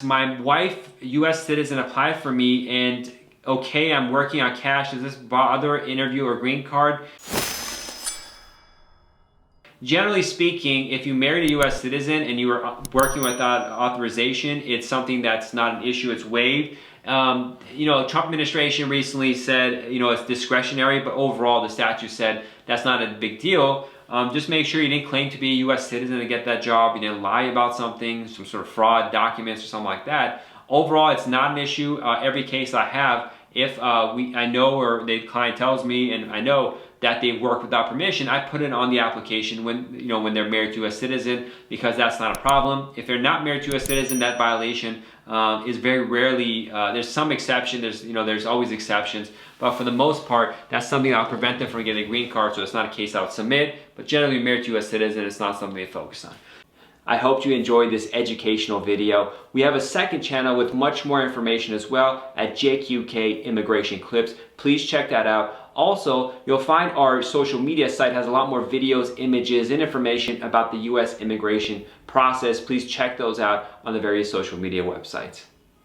My wife, US citizen, applied for me, and okay, I'm working on cash. Does this bother interview or green card? Generally speaking, if you married a US citizen and you were working without authorization, it's something that's not an issue, it's waived. Trump administration recently said, it's discretionary, but overall the statute said that's not a big deal. Just make sure you didn't claim to be a US citizen to get that job, you didn't lie about something, some sort of fraud documents or something like that. Overall, it's not an issue. Every case I have, if I know, or the client tells me and I know that they work without permission, I put it on the application when they're married to a citizen, because that's not a problem. If they're not married to a citizen, that violation is very rarely, there's some exception, there's always exceptions, but for the most part, that's something that'll prevent them from getting a green card, so it's not a case I would submit, but generally married to a citizen, it's not something they focus on. I hope you enjoyed this educational video. We have a second channel with much more information as well at JQK Immigration Clips. Please check that out. Also, you'll find our social media site has a lot more videos, images, and information about the US immigration process. Please check those out on the various social media websites.